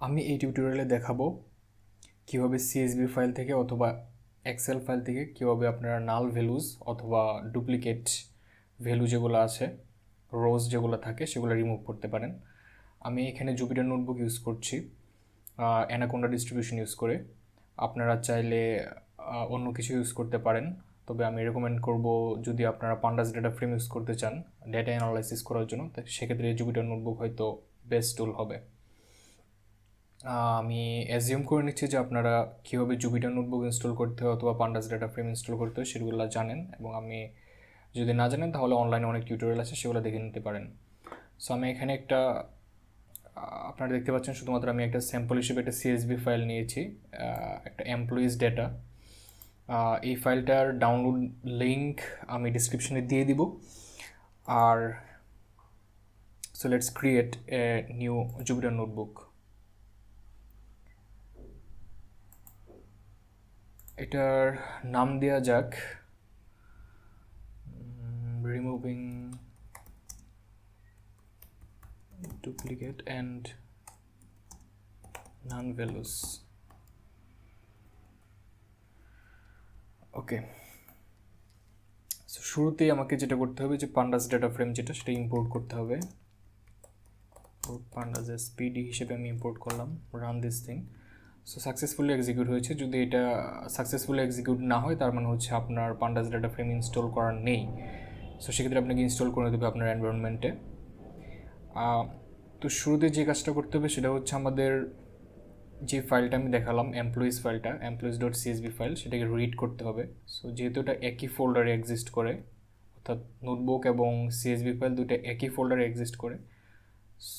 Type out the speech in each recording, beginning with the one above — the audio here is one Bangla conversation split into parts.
আমি এই টিউটোরিয়ালে দেখাবো কিভাবে সিএসভি ফাইল থেকে অথবা এক্সেল ফাইল থেকে কিভাবে আপনারা নাল ভ্যালুজ অথবা ডুপ্লিকেট ভ্যালু যেগুলো আছে রোজ যেগুলো থাকে সেগুলো রিমুভ করতে পারেন। আমি এখানে জুপিটার নোটবুক ইউজ করছি অ্যানাকোন্ডা ডিস্ট্রিবিউশন ইউজ করে। আপনারা চাইলে অন্য কিছু ইউজ করতে পারেন, তবে আমি রেকমেন্ড করব যদি আপনারা পান্ডাস ডেটা ফ্রেম ইউজ করতে চান ডেটা অ্যানালাইসিস করার জন্য, সেক্ষেত্রে জুপিটার নোটবুক হয়তো বেস্ট টুল হবে। আমি অ্যাজিউম করে নিচ্ছি যে আপনারা কীভাবে জুপিটার নোটবুক ইনস্টল করতে হয় অথবা পান্ডাস ডেটা ফ্রেম ইনস্টল করতে হয় সেগুলো জানেন, এবং আমি যদি না জানেন তাহলে অনলাইনে অনেক টিউটোরিয়াল আছে, সেগুলো দেখে নিতে পারেন। সো আমি এখানে একটা আপনারা দেখতে পাচ্ছেন শুধুমাত্র আমি একটা স্যাম্পল হিসেবে একটা সিএসভি ফাইল নিয়েছি, একটা এমপ্লয়িজ ডেটা। এই ফাইলটার ডাউনলোড লিঙ্ক আমি ডিসক্রিপশনে দিয়ে দিব। আর so let's create a new Jupyter notebook. এটার নাম দেওয়া যাক removing duplicate and NaN values. Okay, so শুরুতেই আমাকে যেটা করতে হবে যে পান্ডাস ডেটা ফ্রেম যেটা সেটা ইম্পোর্ট করতে হবে। পান্ডাস এসপিডি হিসেবে আমি ইম্পোর্ট করলাম, run this thing. So successfully execute হয়েছে। যদি এটা সাকসেসফুলি এক্সিকিউট না হয় তার মানে হচ্ছে আপনার পান্ডাস ডেটা ফ্রেম ইনস্টল করার নেই। সো সেক্ষেত্রে আপনাকে ইনস্টল করে দেবে আপনার এনভায়রনমেন্টে। তো শুরুতে যে কাজটা করতে হবে সেটা হচ্ছে আমাদের যে ফাইলটা আমি দেখালাম এমপ্লয়িজ ফাইলটা, এমপ্লয়িজ ডট সিএসভি ফাইল, সেটাকে রিড করতে হবে। সো যেহেতু এটা একই ফোল্ডারে এক্সিস্ট করে, অর্থাৎ নোটবুক এবং সিএসভি ফাইল দুটো একই ফোল্ডারে এক্সিস্ট করে,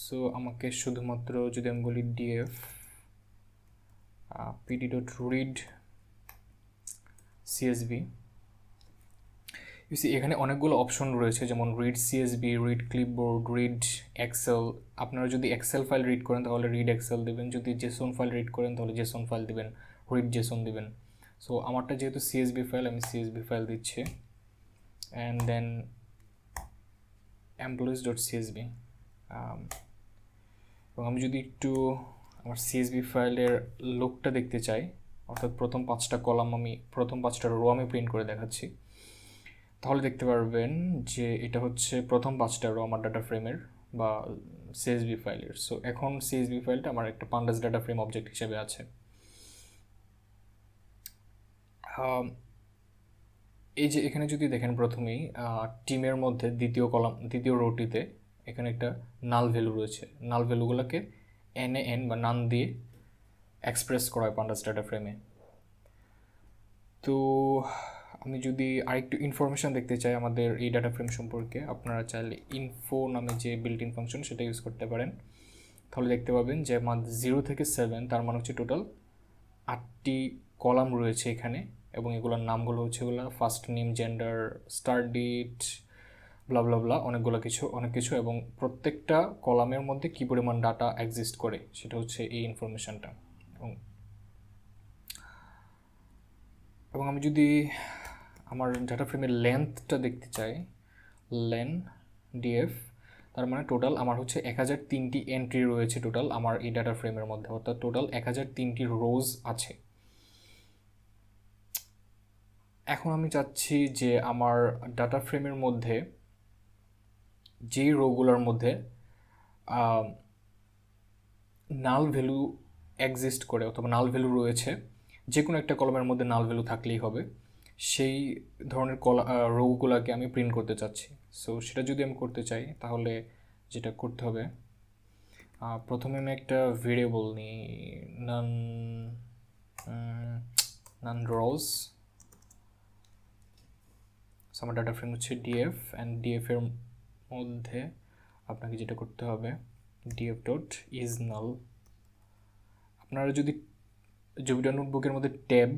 সো আমাকে শুধুমাত্র যদি আমি বলি df pd dot read csv, you see এখানে অনেকগুলো অপশন রয়েছে, যেমন read csv, read clipboard, read excel. আপনারা যদি এক্সেল ফাইল রিড করেন তাহলে রিড এক্সেল দেবেন, যদি জেসন ফাইল রিড করেন তাহলে জেসন ফাইল দেবেন, রিড জেসন দেবেন। সো আমারটা যেহেতু সিএসভি ফাইল, আমি সিএসভি ফাইল দিচ্ছি, and then employees dot CSV. এবং আমি যদি একটু আমার সিএসভি ফাইলের লুকটা দেখতে চাই, অর্থাৎ প্রথম 5টা কলাম আমি প্রথম 5টা রো আমি প্রিন্ট করে দেখাচ্ছি, তাহলে দেখতে পারবেন যে এটা হচ্ছে প্রথম 5টা রো আমার ডাটা ফ্রেমের বা সিএসভি ফাইলের। সো এখন সিএসভি ফাইলটা আমার একটা পান্ডাস ডাটা ফ্রেম অবজেক্ট হিসেবে আছে। এই যে এখানে যদি দেখেন প্রথমেই টিমের মধ্যে দ্বিতীয় রোটিতে এখানে একটা নাল ভ্যালু রয়েছে। নাল ভ্যালুগুলোকে এন বা নান দিয়ে এক্সপ্রেস করা হয় পান্ডাস ডাটা ফ্রেমে। তো আমি যদি আরেকটু ইনফরমেশান দেখতে চাই আমাদের এই ডাটা ফ্রেম সম্পর্কে, আপনারা চাইলে ইনফো নামে যে বিল্ট ইন ফাংশন সেটা ইউজ করতে পারেন। তাহলে দেখতে পাবেন যে আমার 0 থেকে 7, তার মানে হচ্ছে টোটাল 8টি কলাম রয়েছে এখানে, এবং এগুলোর নামগুলো হচ্ছে এগুলো first name, gender, start date, blah blah blah, অনেক কিছু, এবং প্রত্যেকটা কলামের মধ্যে কী পরিমাণ ডাটা এক্সিস্ট করে সেটা হচ্ছে এই ইনফরমেশানটা। এবং আমি যদি আমার ডাটা ফ্রেমের লেন্থটা দেখতে চাই, লেন ডিএফ, তার মানে টোটাল আমার হচ্ছে 1003টি এন্ট্রি রয়েছে টোটাল আমার এই ডাটা ফ্রেমের মধ্যে, অর্থাৎ টোটাল 1003টি রোজ আছে। এখন আমি চাচ্ছি যে আমার ডাটা ফ্রেমের মধ্যে যেই রোগুলোর মধ্যে নাল ভ্যালু এক্সিস্ট করে অথবা নাল ভ্যালু রয়েছে, যে কোনো একটা কলমের মধ্যে নাল ভ্যালু থাকলেই হবে, সেই ধরনের রোগুলোকে আমি প্রিন্ট করতে চাচ্ছি। সো সেটা যদি আমি করতে চাই তাহলে যেটা করতে হবে, প্রথমে আমি একটা ভেরিয়েবল নিই, নান রোজ। আমার ডাটা ফ্রেম হচ্ছে ডিএফ, অ্যান্ড ডিএফ এর মধ্যে আপনাকে যেটা করতে হবে ডিএফ ডট ইজ নাল। আপনারা যদি জুপিটার নোটবুকের মধ্যে ট্যাব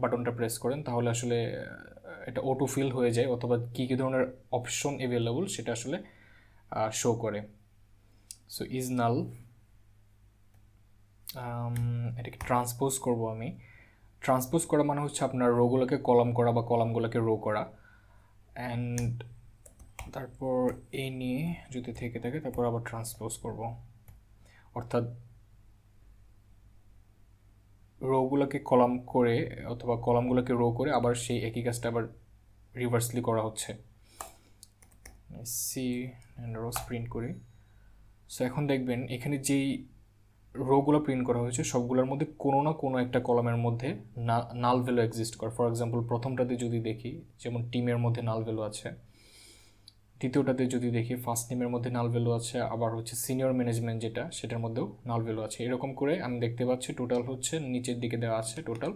বাটনটা প্রেস করেন তাহলে আসলে এটা অটো ফিল হয়ে যায়, অথবা কী কী ধরনের অপশন অ্যাভেলেবল সেটা আসলে শো করে। সো ইজ নাল, এটাকে ট্রান্সপোজ করব আমি। ট্রান্সপোজ করা মানে হচ্ছে আপনার রোগুলোকে কলাম করা বা কলামগুলোকে রো করা, অ্যান্ড তারপর এই নিয়ে যদি থেকে থাকে তারপর আবার ট্রান্সপোজ করব, অর্থাৎ রোগুলোকে কলাম করে অথবা কলামগুলোকে রো করে আবার সেই একই কাজটা আবার রিভার্সলি করা হচ্ছে। সি অ্যান্ড রোস প্রিন্ট করি। সো এখন দেখবেন এখানে যেই রোগুলো প্রিন্ট করা হয়েছে সবগুলোর মধ্যে কোনো না কোনো একটা কলামের মধ্যে নাল ভ্যালু এক্সিস্ট করে। ফর এক্সাম্পল প্রথমটাতে যদি দেখি, যেমন টিমের মধ্যে নাল ভ্যালু আছে, দ্বিতীয়টাতে যদি দেখি ফার্স্ট নেমের মধ্যে নাল ভ্যালু আছে, আবার হচ্ছে সিনিয়র ম্যানেজমেন্ট যেটা সেটার মধ্যেও নাল ভ্যালু আছে। এরকম করে আমি দেখতে পাচ্ছি টোটাল হচ্ছে নিচের দিকে দেওয়া আছে টোটাল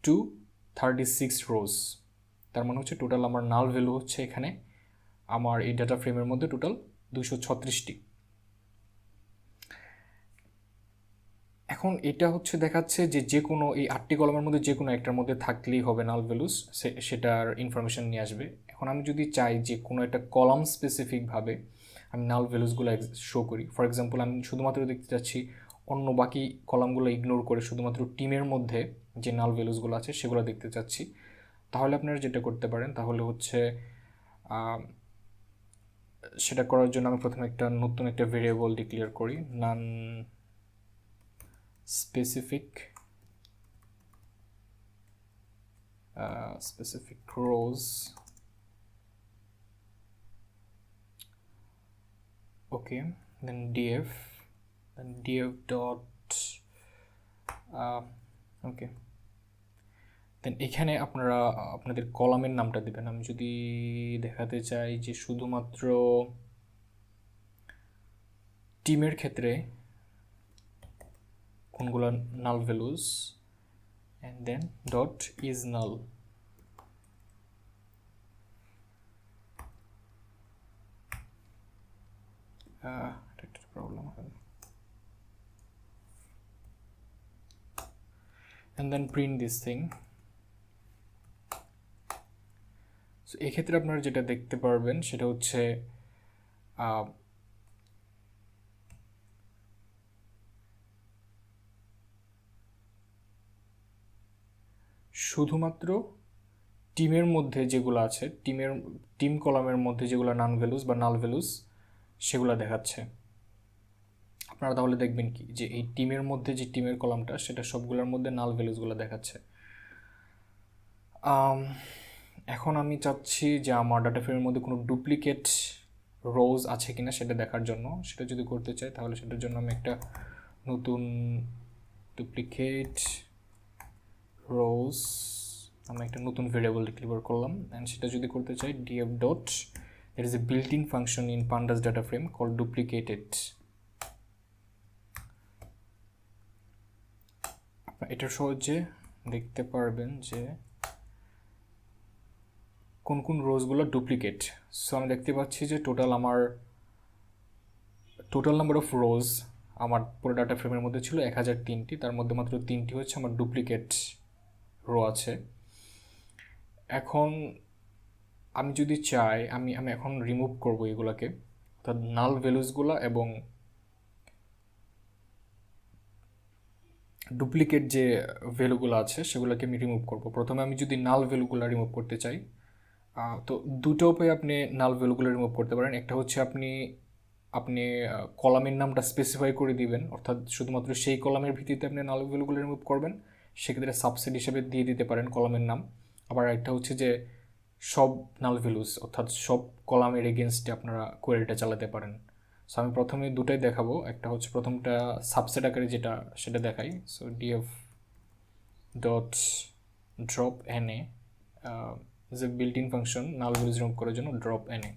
236 রোজ। তার মানে হচ্ছে টোটাল আমার নাল ভ্যালু হচ্ছে এখানে আমার এই ডাটা ফ্রেমের মধ্যে টোটাল 236টি। এখন এটা হচ্ছে দেখাচ্ছে যে কোনো এই 8টি কলামের মধ্যে যে কোনো একটার মধ্যে থাকলেই হবে নাল ভ্যালুস, সেটার ইনফরমেশন নিয়ে আসবে। এখন আমি যদি চাই যে কোনো একটা কলাম স্পেসিফিকভাবে আমি নাল ভ্যালুসগুলো শো করি, ফর এক্সাম্পল আমি শুধুমাত্র দেখতে চাচ্ছি অন্য বাকি কলামগুলো ইগনোর করে শুধুমাত্র টিমের মধ্যে যে নাল ভ্যালুসগুলো আছে সেগুলো দেখতে চাচ্ছি, তাহলে আপনারা যেটা করতে পারেন তাহলে হচ্ছে সেটা করার জন্য আমি প্রথমে একটা নতুন একটা ভেরিয়েবল ডিক্লেয়ার করি, নান specific rows, okay, then df dot okay, দেন এখানে আপনারা আপনাদের কলামের নামটা দেবেন। আমি যদি দেখাতে চাই যে শুধুমাত্র টিমের ক্ষেত্রে কোনগুলো null values, and then dot is null, একটা প্রবলেম হবে, and then print this thing. So এক্ষেত্রে আপনারা যেটা দেখতে পারবেন সেটা হচ্ছে শুধুমাত্র টিমের মধ্যে যেগুলো আছে, টিম কলামের মধ্যে যেগুলো নান ভ্যালুস বা নাল ভ্যালুস সেগুলো দেখাচ্ছে। আপনারা তাহলে দেখবেন কি যে এই টিমের মধ্যে যে টিমের কলামটা সেটা সবগুলোর মধ্যে নাল ভ্যালুসগুলো দেখাচ্ছে। এখন আমি চাচ্ছি যে আমার ডাটা ফ্রেমের মধ্যে কোনো ডুপ্লিকেট রোজ আছে কিনা সেটা দেখার জন্য। সেটা যদি করতে চাই তাহলে সেটার জন্য আমি একটা নতুন ডুপ্লিকেট রোজ আমি একটা নতুন ভেরিয়েবল ডিক্লেয়ার করলাম, অ্যান্ড সেটা যদি করতে চাই df dot there is a built-in function in Pandas data frame called duplicated. আপনারা এটা সহজে দেখতে পারবেন যে কোন কোন রোজগুলো ডুপ্লিকেট। সো আমি দেখতে পাচ্ছি যে টোটাল নাম্বার অফ রোজ আমার পুরো ডাটা ফ্রেমের মধ্যে ছিল 1003টি, তার মধ্যে মাত্র 3টি হচ্ছে আমার ডুপ্লিকেট রো আছে। এখন আমি যদি চাই আমি এখন রিমুভ করব এগুলাকে, অর্থাৎ নাল ভ্যালুসগুলো এবং ডুপ্লিকেট যে ভ্যালুগুলো আছে সেগুলোকে আমি রিমুভ করব। প্রথমে আমি যদি নাল ভ্যালুগুলো রিমুভ করতে চাই তো দুটো উপায়ে আপনি নাল ভ্যালুগুলো রিমুভ করতে পারেন। একটা হচ্ছে আপনি কলামের নামটা স্পেসিফাই করে দিবেন, অর্থাৎ শুধুমাত্র সেই কলামের ভিত্তিতে আপনি নাল ভ্যালুগুলো রিমুভ করবেন, সেক্ষেত্রে সাবসেট হিসেবে দিয়ে দিতে পারেন কলামের নাম। আবার একটা হচ্ছে যে সব নাল ভ্যালুস অর্থাৎ সব কলামের এগেনস্টে আপনারা কোয়েরিটা চালাতে পারেন। সো আমি প্রথমে দুটাই দেখাবো। একটা হচ্ছে প্রথমটা সাবসেট আকারে সেটা দেখাই। So df dot drop na is a built in function null values remove করার জন্য ড্রপ na,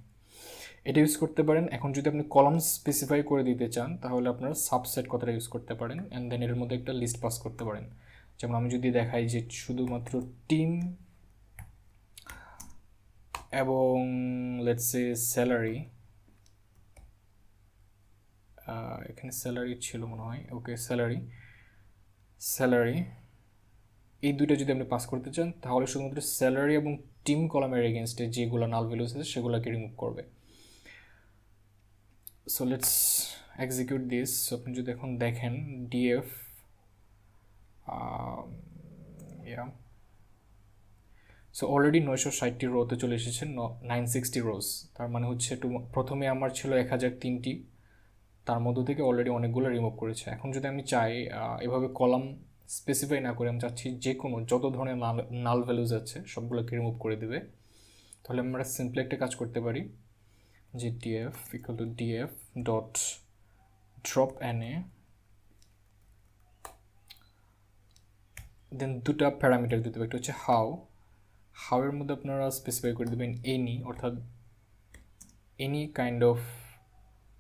এটা ইউজ করতে পারেন। এখন যদি আপনি কলাম স্পেসিফাই করে দিতে চান তাহলে আপনারা সাবসেট কথাটা ইউজ করতে পারেন, অ্যান্ড দেন এর মধ্যে একটা লিস্ট পাস করতে পারেন। যেমন আমি যদি দেখাই যে শুধুমাত্র টিম এবং লেটস সে স্যালারি, এখানে স্যালারি ছিল মনে হয়, ওকে স্যালারি এই দুইটা যদি আপনি পাস করতে চান তাহলে শুধুমাত্র স্যালারি এবং টিম কলামের এগেনস্টে যেগুলো নাল ভ্যালুস আছে সেগুলোকে রিমুভ করবে। So let's execute this. আপনি যদি এখন দেখেন df সো অলরেডি 960টি রোতে চলে এসেছে 960 রোজ। তার মানে হচ্ছে প্রথমে আমার ছিল 1003টি, তার মধ্য থেকে অলরেডি অনেকগুলো রিমুভ করেছে। এখন যদি আমি চাই এভাবে কলাম স্পেসিফাই না করে আমি চাচ্ছি যে কোনো যত ধরনের নাল ভ্যালুজ আছে সবগুলোকে রিমুভ করে দেবে। তাহলে আমরা সিম্পলি একটা কাজ করতে পারি যে df equal to df dot drop na, দেন দুটা প্যারামিটার দিতে হবে, একটা হচ্ছে হাউ এর মধ্যে আপনারা স্পেসিফাই করে দেবেন এনি, অর্থাৎ এনি কাইন্ড অফ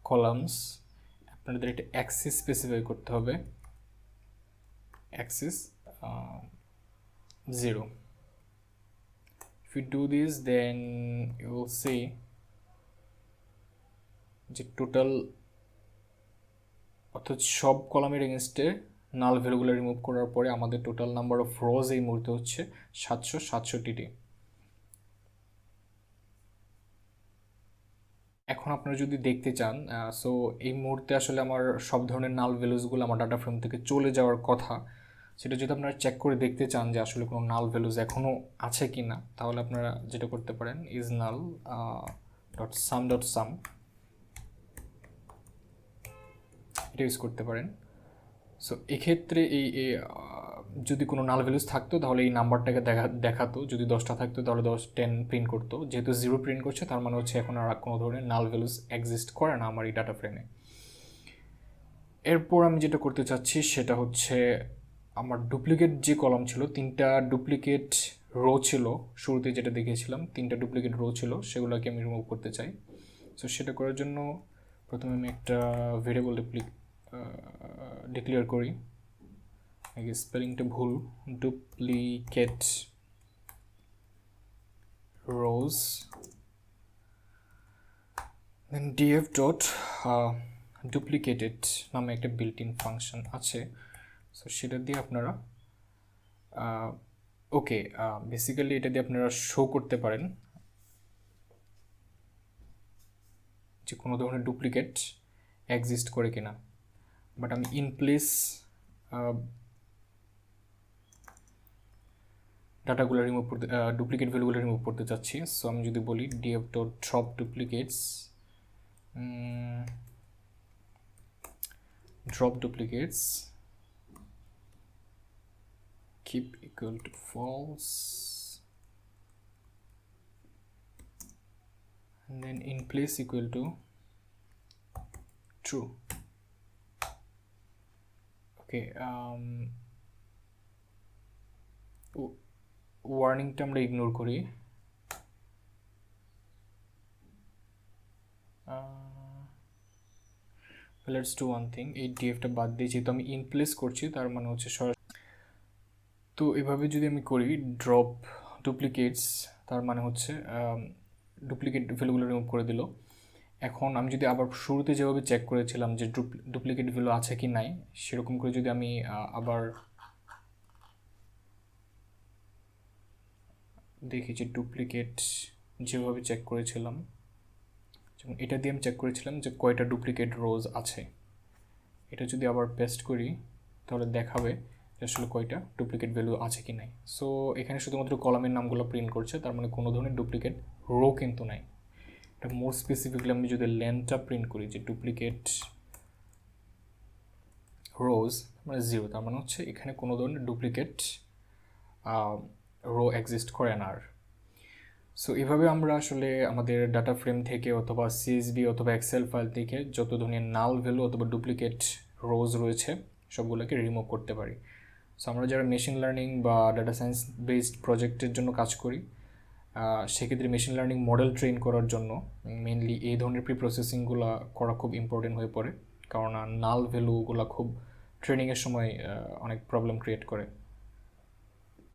কলামস। আপনাদের একটা অ্যাক্সিস স্পেসিফাই করতে হবে, Axis 0. If you do this, then you will see যে টোটাল, অর্থাৎ সব কলামের এগেনস্টে নাল ভ্যালুগুলো রিমুভ করার পরে আমাদের টোটাল নাম্বার অফ রোজ এই মুহূর্তে হচ্ছে 767টি। এখন আপনারা যদি দেখতে চান, সো এই মুহূর্তে আসলে আমার সব ধরনের নাল ভ্যালুজগুলো আমার ডাটা ফ্রেম থেকে চলে যাওয়ার কথা, সেটা যদি আপনারা চেক করে দেখতে চান যে আসলে কোনো নাল ভ্যালুজ এখনও আছে কি না, তাহলে আপনারা যেটা করতে পারেন ইজ নাল ডট সাম এটা ইউজ করতে পারেন। সো এক্ষেত্রে এই যদি কোনো নাল ভ্যালুজ থাকতো তাহলে এই নাম্বারটাকে দেখাতো, যদি 10টা থাকতো তাহলে 10 প্রিন্ট করতো। যেহেতু 0 প্রিন্ট করছে তার মানে হচ্ছে এখন আর কোনো ধরনের নাল ভ্যালুজ এক্সিস্ট করে না আমার এই ডাটা ফ্রেমে। এরপর আমি যেটা করতে চাচ্ছি সেটা হচ্ছে আমার ডুপ্লিকেট যে কলাম ছিল, 3টা ডুপ্লিকেট রো ছিল শুরুতে যেটা দেখিয়েছিলাম, 3টা ডুপ্লিকেট রো ছিল, সেগুলোকে আমি রিমুভ করতে চাই। সো সেটা করার জন্য প্রথমে আমি একটা ভেরিয়েবল ডিক্লেয়ার করি, স্পেলিংটা ভুল, ডুপ্লিকেট রোজ, দেন df ডট ডুপ্লিকেটেড নামে একটা বিল্ট ইন ফাংশন আছে। সো সেটা দিয়ে আপনারা ওকে বেসিক্যালি এটা দিয়ে আপনারা শো করতে পারেন যে কোনো ধরনের ডুপ্লিকেট এক্সিস্ট করে কিনা। বাট আমি ইন প্লেস ডাটাগুলো রিমুভ করতে, ডুপ্লিকেট ভ্যালুগুলো রিমুভ করতে চাচ্ছি। সো আমি যদি বলি df dot drop duplicates, drop duplicates keep equal to false, and then in place equal to true. Okay, ওয়ার্নিংটা আমরা ইগনোর করি। লেটস ডু ওয়ান থিং, এই ডিএফটা বাদ দিয়ে যেহেতু আমি ইন প্লেস করছি তার মানে হচ্ছে তো এভাবে যদি আমি করি ড্রপ ডুপ্লিকেটস, তার মানে হচ্ছে ডুপ্লিকেট ভ্যালুগুলো রিমুভ করে দিল। এখন আমি যদি আবার শুরুতে যেভাবে চেক করেছিলাম যে ডুপ্লিকেট ভ্যালু আছে কি নাই, সেরকম করে যদি আমি আবার দেখি যে ডুপ্লিকেট যেভাবে চেক করেছিলাম, যেমন এটা দিয়ে আমি চেক করেছিলাম যে কয়টা ডুপ্লিকেট রোজ আছে, এটা যদি আবার পেস্ট করি তাহলে দেখাবে যে আসলে কয়টা ডুপ্লিকেট ভ্যালু আছে কি নাই। সো এখানে শুধুমাত্র কলামের নামগুলো প্রিন্ট করছে, তার মানে কোনো ধরনের ডুপ্লিকেট রো কিন্তু নাই। এটা মোর স্পেসিফিকলি আমি যদি লেন্থটা প্রিন্ট করি যে ডুপ্লিকেট রোজ মানে 0, তার মানে হচ্ছে এখানে কোনো ধরনের ডুপ্লিকেট রো এক্সিস্ট করে না আর। সো এভাবে আমরা আসলে আমাদের ডাটা ফ্রেম থেকে অথবা সিএসভি অথবা এক্সেল ফাইল থেকে যত ধরনের নাল ভ্যালু অথবা ডুপ্লিকেট রোজ রয়েছে সবগুলোকে রিমুভ করতে পারি। সো আমরা যারা মেশিন লার্নিং বা ডাটা সায়েন্স বেসড প্রজেক্টের জন্য কাজ করি, সেক্ষেত্রে মেশিন লার্নিং মডেল ট্রেন করার জন্য মেনলি এই ধরনের প্রসেসিংগুলো করা খুব ইম্পর্টেন্ট হয়ে পড়ে, কারণ নাল ভ্যালুগুলো খুব ট্রেনিংয়ের সময় অনেক প্রবলেম ক্রিয়েট করে।